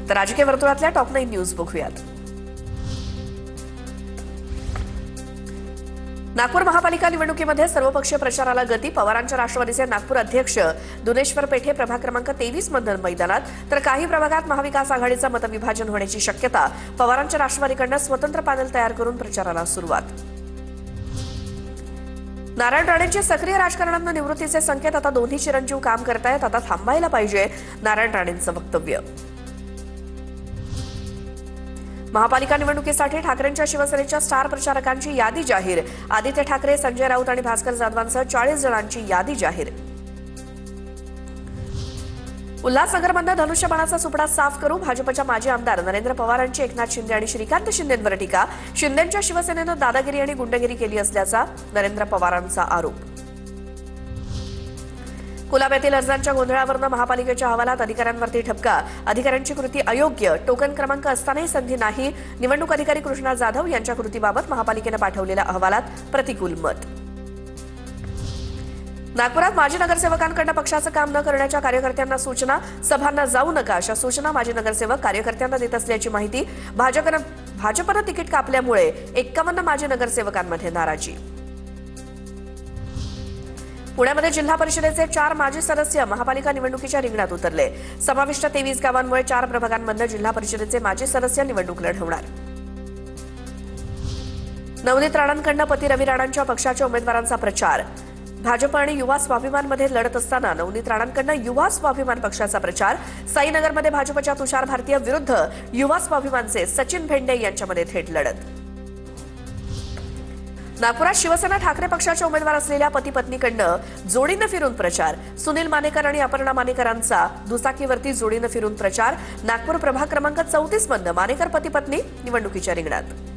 तर राजकीय वर्तुळातल्या top 9 news बघूयात। नागपूर महापालिका निवडणुकीमध्ये सर्वपक्षीय प्रचाराला गती। पवारांच्या राष्ट्रवादीचे नागपूर अध्यक्ष दुनेश्वर पेठे प्रभाग क्रमांक 23 मध्ये मैदानात, तर काही प्रभागात महाविकास आघाडीचं मतविभाजन होण्याची शक्यता। पवारांच्या राष्ट्रवादीकडून स्वतंत्र पॅनल तयार करून प्रचाराला सुरुवात। नारायण राणेंचे सक्रिय राजकारणातून निवृत्तीचे संकेत। आता दोन्ही चिरंजीव काम करतायत, आता थांबायला पाहिजे, नारायण राणेंचं वक्तव्य। महापालिका निवडणुकीसाठी ठाकरेंच्या शिवसेनेच्या स्टार प्रचारकांची यादी जाहीर। आदित्य ठाकरे, संजय राऊत आणि भास्कर जाधवांसह 40 जणांची यादी जाहीर। उल्हासनगरमधून धनुष्यबाणाचा सुपडा साफ करू। भाजपच्या माजी आमदार नरेंद्र पवारांची एकनाथ शिंदे आणि श्रीकांत शिंदेंवर टीका। शिंदेंच्या शिवसेनेनं दादागिरी आणि गुंडगिरी केली असल्याचा नरेंद्र पवारांचा आरोप। कुलाब येथील अर्जांच्या गोंधळावरून महापालिकेच्या अहवालात अधिकाऱ्यांवरती ठपका। अधिकाऱ्यांची कृती अयोग्य, टोकन क्रमांक असतानाही संधी नाही। निवडणूक अधिकारी कृष्णा जाधव यांच्या कृतीबाबत महापालिकेने पाठवलेल्या अहवालात प्रतिकूल मत। नागपुरात माजी नगरसेवकांकडून पक्षाचं काम न करण्याच्या कार्यकर्त्यांना सूचना। सभांना जाऊ नका अशा सूचना माजी नगरसेवक कार्यकर्त्यांना देत असल्याची माहिती। भाजपनं तिकीट कापल्यामुळे 51 माजी नगरसेवकांमध्ये नाराजी। पुण्यामध्ये जिल्हा परिषदेचे 4 माजी सदस्य महापालिका निवडणुकीच्या रिंगणात उतरले। समाविष्ट 23 गावांमुळे 4 प्रभागांमध्ये जिल्हा परिषदेचे माजी सदस्य निवडणूक लढवणार। नवनीत राणांकडून पती रवी राणांच्या पक्षाच्या उमेदवारांचा प्रचार। भाजप आणि युवा स्वाभिमानमध्ये लढत असताना नवनीत राणांकडून युवा स्वाभिमान पक्षाचा प्रचार। साईनगरमध्ये भाजपच्या तुषार भारतीय विरुद्ध युवा स्वाभिमानचे सचिन भेंडे यांच्यामध्ये थेट लढत। नागपुरात शिवसेना ठाकरे पक्षाचे उमेदवार असलेल्या पती पत्नीकडून जोडीनं फिरून प्रचार। सुनील मानेकर आणि अपर्णा मानेकरांचा दुचाकीवरती जोडीनं फिरून प्रचार। नागपूर प्रभाग क्रमांक 34 मध्ये मानेकर पती पत्नी निवडणुकीच्या रिंगणात।